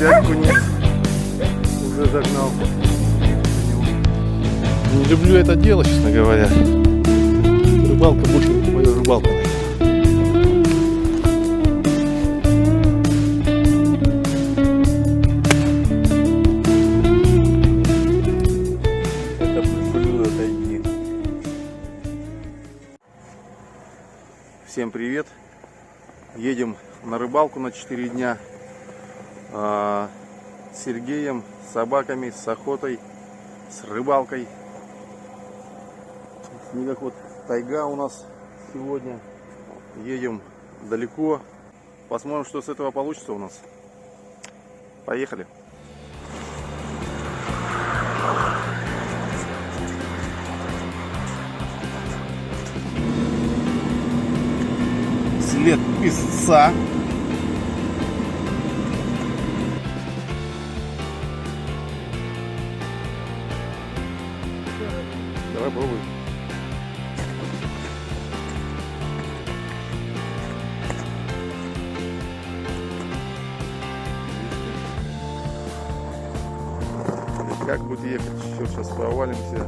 опять кунец уже загнал. Не люблю это дело, честно говоря. Рыбалка больше не моя рыбалка. Это блюдо тайги. Всем привет. Едем на рыбалку на 4 дня. С Сергеем, с собаками, с охотой, с рыбалкой. Снег, вот тайга у нас сегодня. Едем далеко. Посмотрим, что с этого получится у нас. Поехали. След песца. Давай пробуй. Как будет ехать? Все, сейчас повалимся.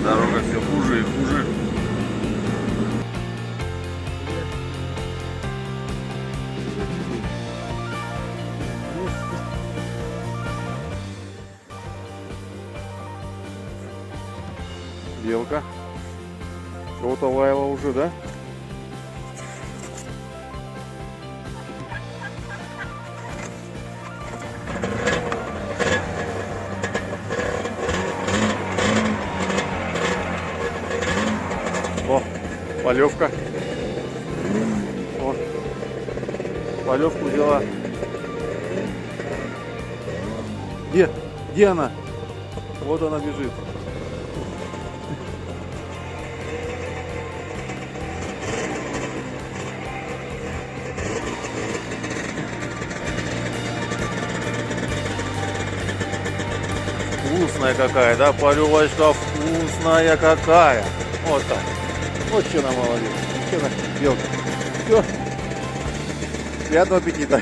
Дорога все хуже и хуже. Белка. Кого-то лаяла уже, да? О, полевка. О, полевку взяла. Где она? Вот она бежит. Вкусная какая, да? Полевочка вкусная какая. Вот так. Вот что она молодец. Что она, белка. Все. Приятного аппетита.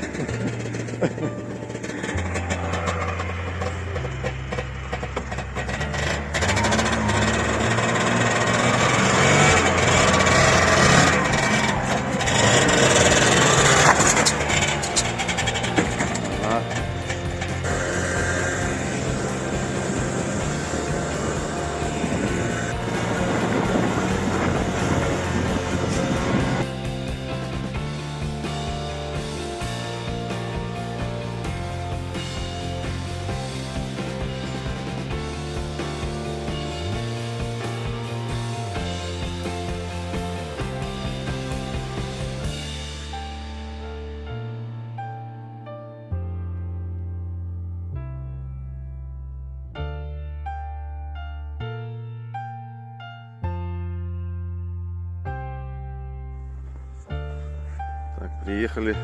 Так, приехали.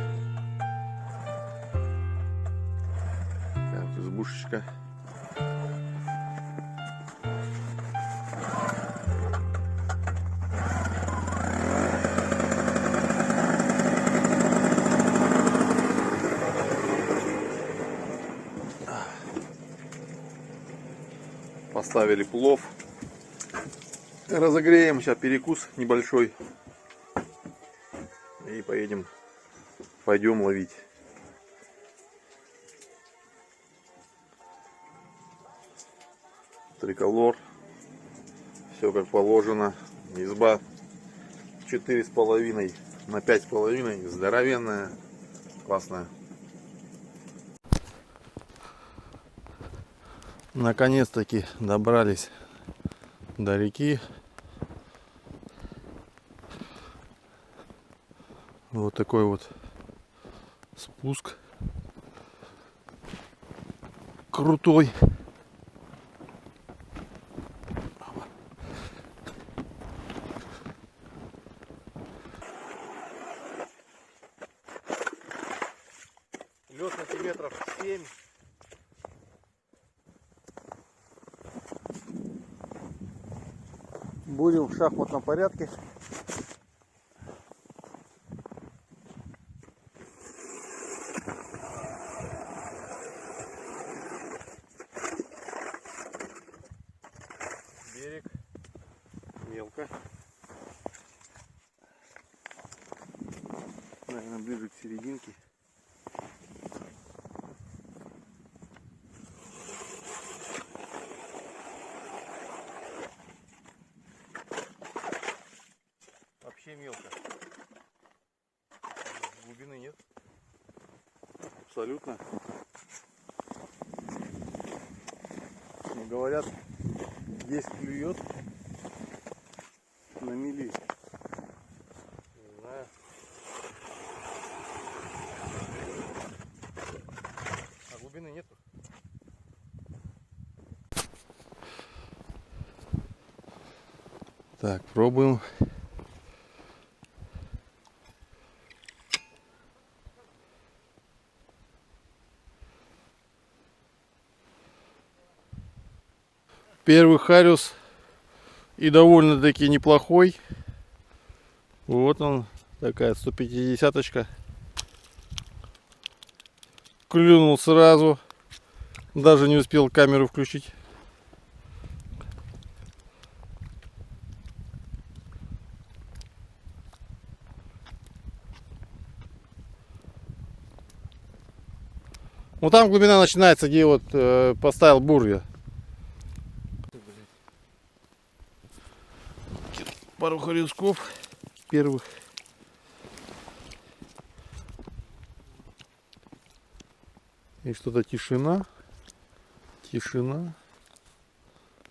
Так, избушечка. Поставили плов. Разогреем сейчас перекус небольшой. И пойдем ловить. Триколор. Все как положено. Изба 4,5 на 5,5. Здоровенная. Классная. Наконец-таки добрались до реки. Вот такой вот спуск крутой. Лед сантиметров 7. Будем в шахматном порядке. Берег мелко. Наверное, ближе к серединке. Вообще мелко. Глубины нет. Абсолютно. Но говорят, здесь клюет на мели. Не знаю. А глубины нету. Так, пробуем. Первый хариус и довольно-таки неплохой. Вот он, такая 150-очка. Клюнул сразу. Даже не успел камеру включить. Вот там глубина начинается, где вот поставил бурья. Пару хорюсков первых. И что-то тишина. Тишина.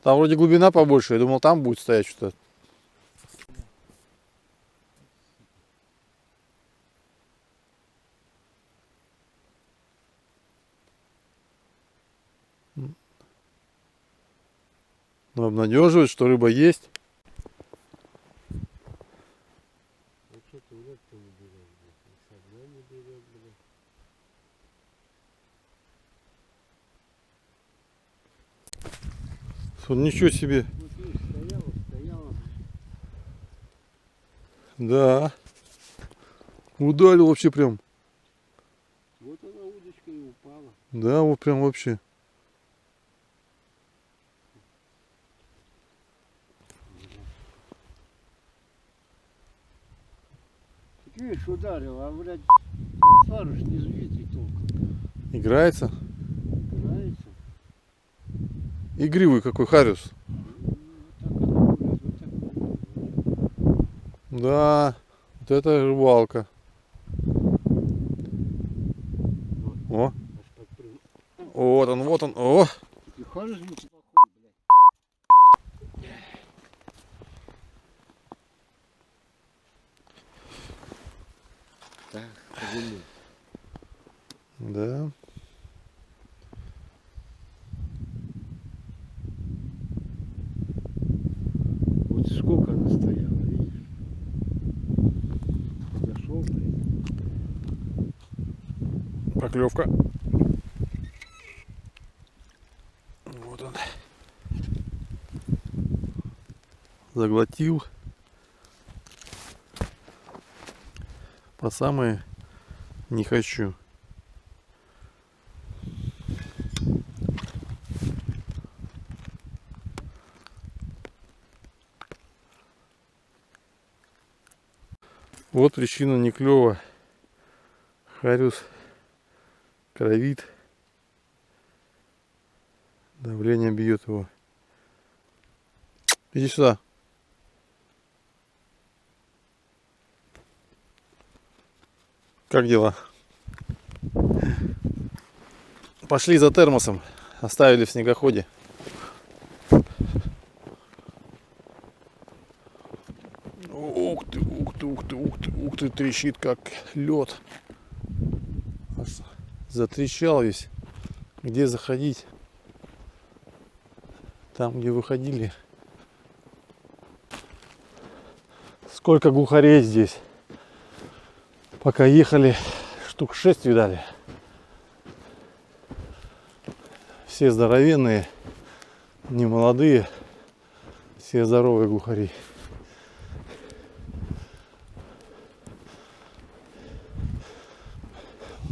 Там вроде глубина побольше. Я думал, там будет стоять что-то. Но обнадеживает, что рыба есть. Ничего себе. Стояла. Да. Ударил вообще прям. Вот она удочка и упала. Да, вот прям вообще. Ты видишь, ударил, а блядь, фарш не видит толком. Играется. Нравится? Игривый какой хариус. Да, вот это рыбалка. О, вот он, вот он. О, И хариус неплохой, блядь. Так, погоди. да. Вот сколько она стояла, видишь? Подошел, блядь. Поклевка. Вот он. Заглотил. По самое не хочу. Вот причина не клёва. Хариус кровит. Давление бьет его. Иди сюда. Как дела? Пошли за термосом. Оставили в снегоходе. Ух ты, ух ты, ух ты, ух ты, ух ты, трещит как лед. Аж затрещал весь. Где заходить? Там, где выходили. Сколько глухарей здесь. Пока ехали, штук 6 видали. Все здоровенные, не молодые, все здоровые глухари.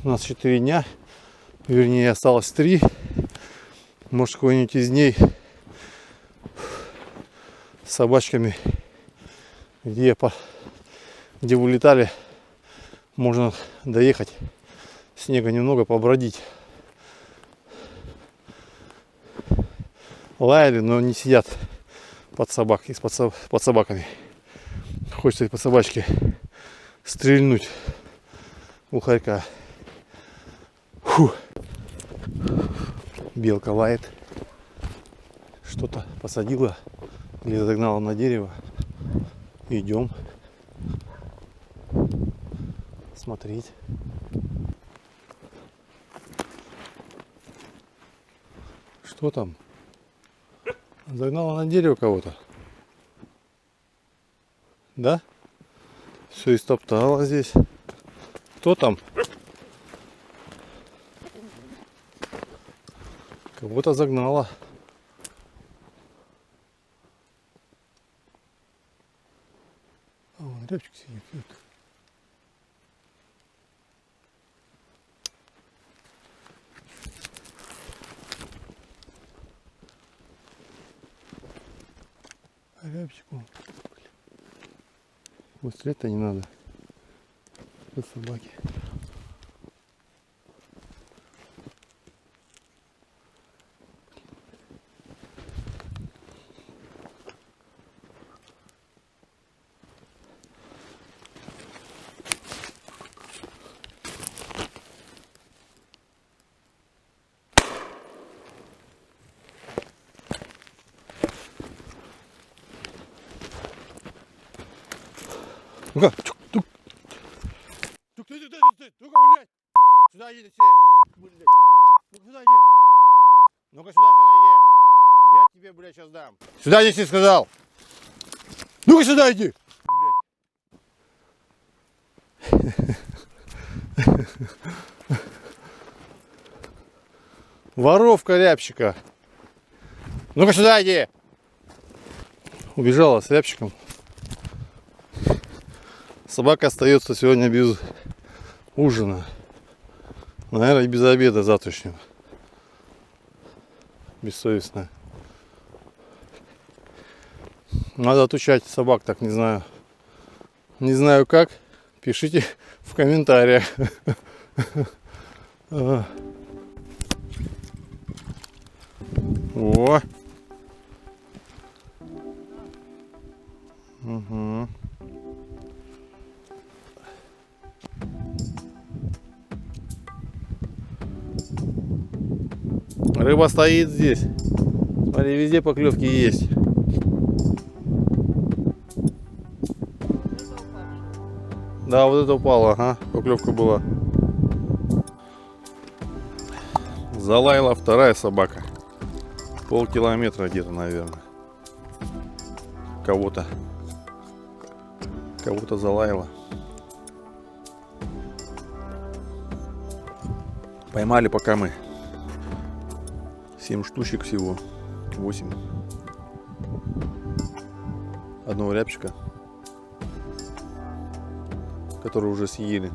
У нас 4 дня, вернее осталось 3. Может, какой-нибудь из дней с собачками, где вылетали, можно доехать, снега немного побродить. Лаяли, но не сидят под собаками. Хочется по собачке стрельнуть у хорька. Фу. Белка лает. Что-то посадила или загнала на дерево. Идем смотреть. Что там? Загнала на дерево кого-то. Да? Все истоптала здесь. Кто там? Кого-то загнала. А вон рябчик сидит. Рябчику. Быстрее-то не надо. Это собаки. Ну-ка, тук. Ну-ка, блядь. Сюда иди, блядь. Ну-ка, сюда иди. Ну-ка, сюда иди. Я тебе, блядь, сейчас дам. Сюда неси, сказал. Ну-ка, сюда иди. Воровка рябчика. Ну-ка, сюда иди. Убежала с рябчиком. Собака остается сегодня без ужина. Наверное, и без обеда завтрашнего. Бессовестная. Надо отучать собак, так не знаю. Не знаю как. Пишите в комментариях. О. Угу. Рыба стоит здесь. Смотри, везде поклевки есть. Да, вот это упало, ага, поклевка была. Залаяла вторая собака. Полкилометра где-то, наверное. Кого-то залаяла. Поймали пока мы 7 штучек всего. 8. Одного рябчика, который уже съели.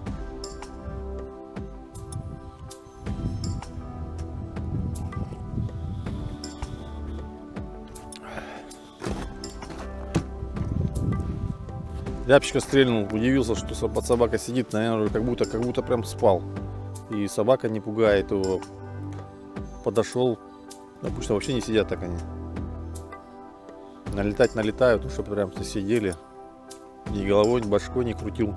Рябчика стрельнул, удивился, что собака сидит, наверное, как будто прям спал. И собака не пугает его. Подошел, обычно вообще не сидят так они. Налетать налетают, чтобы прям сидели. Ни головой, ни башкой не крутил.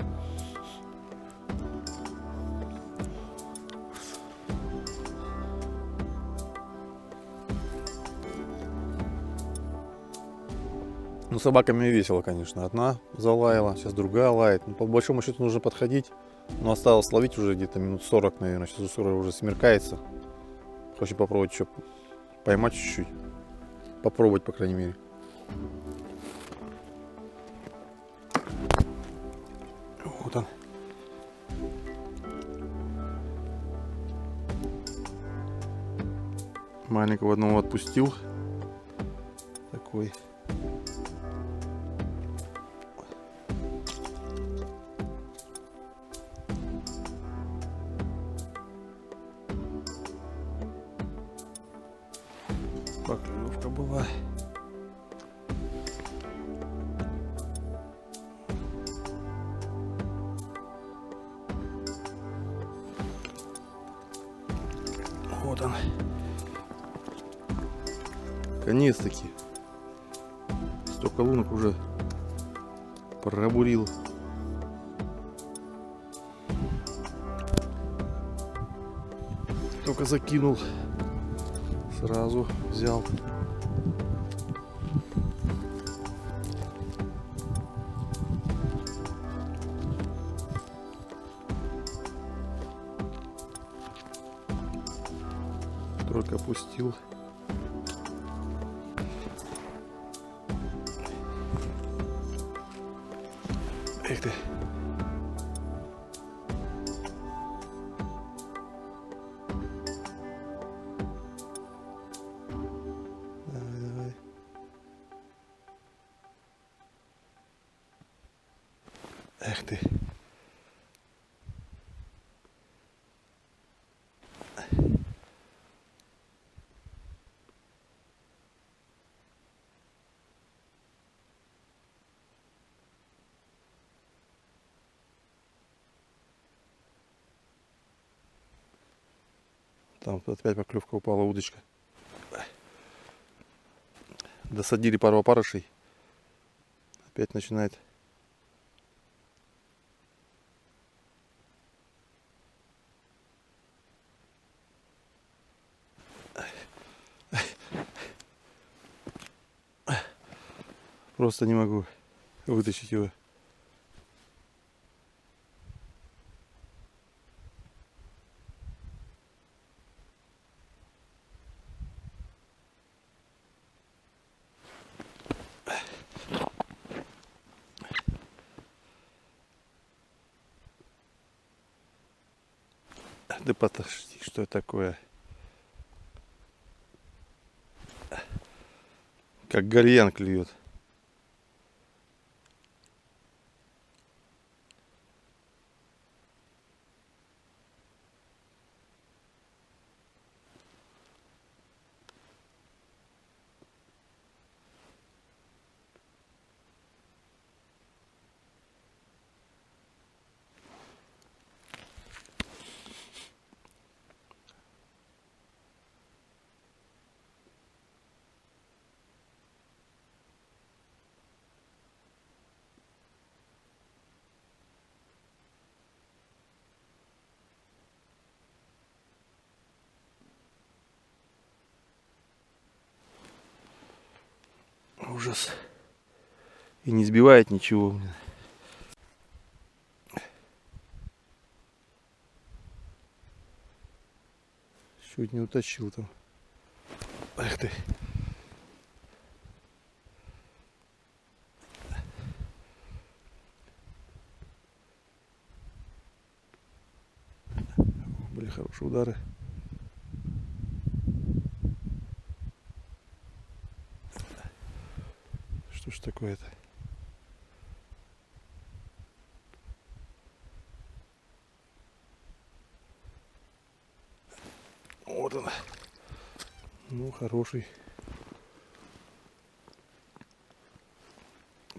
Ну, собаками весело, конечно. Одна залаяла, сейчас другая лает. Ну, по большому счету нужно подходить. Но осталось ловить уже где-то минут 40, наверное. Сейчас уже смеркается. Хочу попробовать еще поймать чуть-чуть. Попробовать, по крайней мере. Вот он. Маленького одного отпустил. Такой. Поклевка была. Вот он. Конец-таки. Столько лунок уже пробурил. Только закинул, сразу взял. Только опустил. Эх ты. Давай, давай. Эх ты. Там опять поклевка упала, удочка. Досадили пару опарышей. Опять начинает. Просто не могу вытащить его. Да подожди, что это такое? Как гальян клюет. Ужас. И не сбивает ничего. Чуть не утащил там. Эх ты. Были хорошие удары. Что ж такое-то? Вот он. Ну, хороший.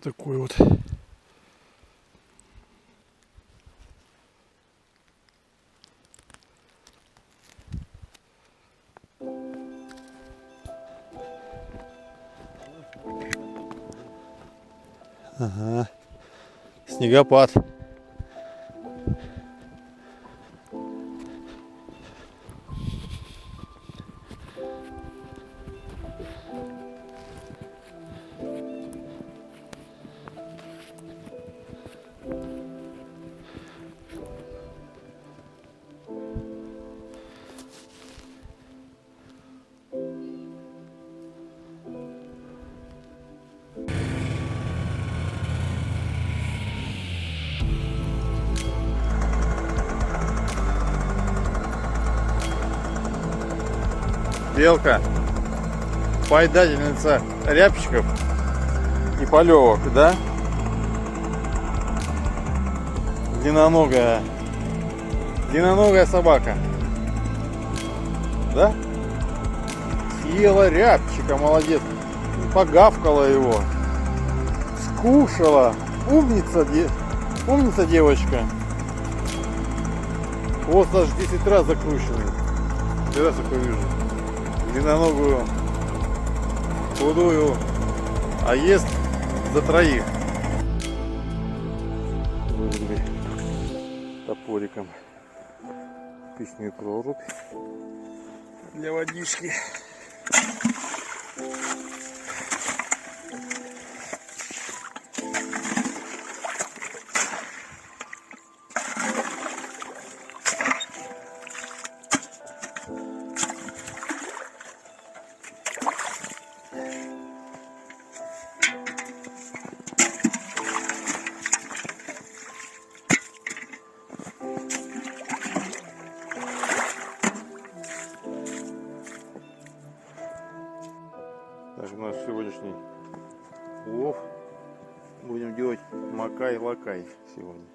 Такой вот. Ага. Снегопад. белка, поедательница рябчиков и полевок, да? Длинноногая собака, да? Съела рябчика, молодец, погавкала его, скушала, умница девочка. Хвост аж 10 раз закрученный. Первый раз такой вижу. Длинноногую, худую, а ест за троих. Вырубили топориком печную прорубь для водички. Так, у нас сегодняшний улов. Будем делать макай-лакай сегодня.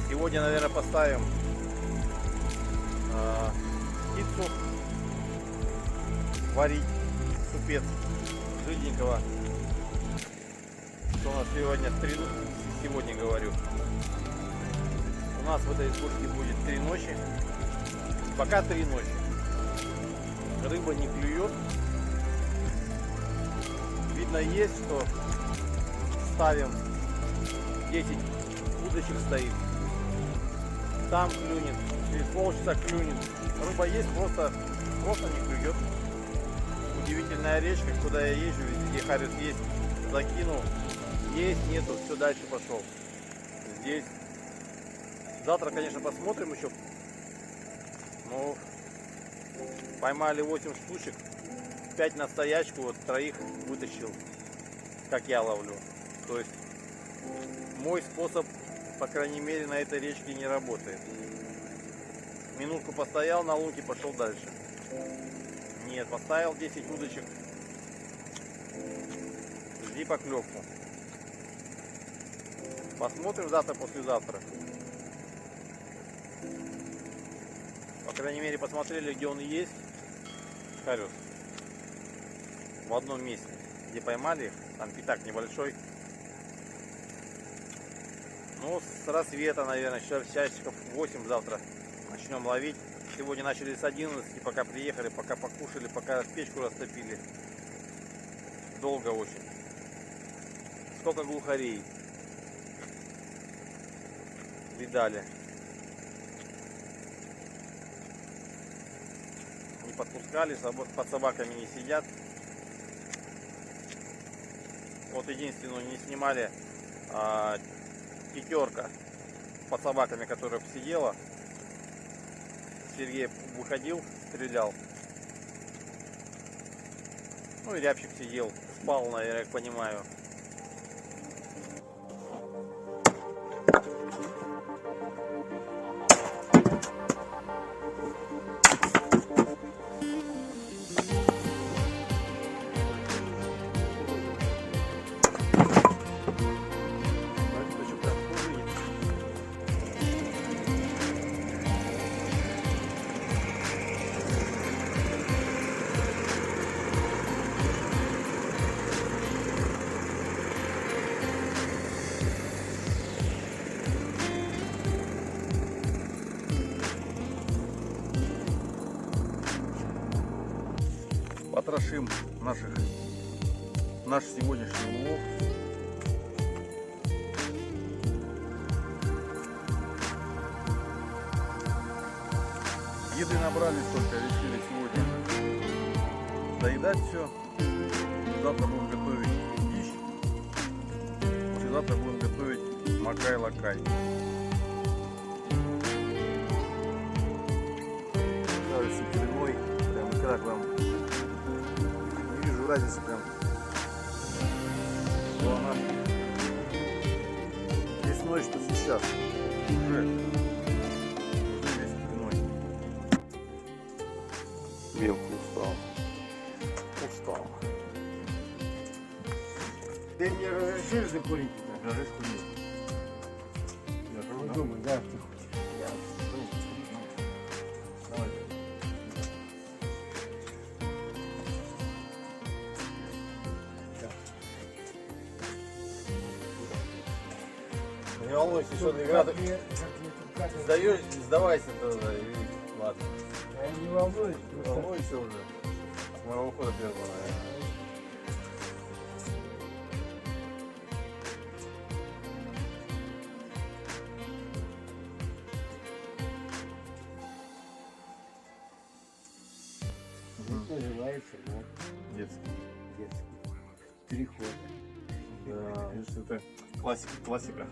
Сегодня, наверное, поставим птицу варить, супец жиденького. Что у нас сегодня говорю. У нас в этой избушке будет 3 ночи. Пока 3 ночи. Рыба не клюет. Видно есть, что ставим 10 удочек стоит. Там клюнет, через полчаса клюнет. Рыба есть, просто не клюет. Удивительная речка, куда я езжу, везде Харис есть. Закинул, есть, нету, все, дальше пошел. Здесь. Завтра, конечно, посмотрим еще. Ну, поймали 8 штучек, 5 на стоячку, вот 3 вытащил, как я ловлю. То есть мой способ, по крайней мере, на этой речке не работает. Минутку постоял на лунке, пошел дальше. Нет, поставил 10 удочек. Жди поклевку. Посмотрим завтра, послезавтра. По крайней мере, посмотрели, где он есть. Харюс. В одном месте, где поймали их. Там пятак небольшой. Ну, с рассвета, наверное, часиков 8 завтра начнем ловить. Сегодня начали с 11, пока приехали, пока покушали, пока печку растопили. Долго очень. Сколько глухарей видали. Не подпускали, под собаками не сидят. Вот единственное, не снимали пятерка под собаками, которая сидела. Сергей выходил, стрелял. Ну и рябчик сидел, спал, наверное, я понимаю. Потрошим наш сегодняшний улов. Еды набрали, только решили сегодня доедать все. Завтра будем готовить дичь. Послезавтра будем готовить макай-лакай. Кажется, передовой. Прям икра к вам. Не вижу разницы прям. Что она весной, что сейчас. Уже весь весной. Белка устал. Устал. Ты мне разрешишь закурить? Даже скурить. Я Ну, тоже, думаю, да, ты хочешь. Давай. Не волнуйся, что ты игра. Сдаешь, сдавайся тогда. И ладно. Я не волнуюсь, Не просто волнуйся уже. С моего ухода первого, наверное. это называется, вот, Детский. детский. 3 хода. Да, это классика.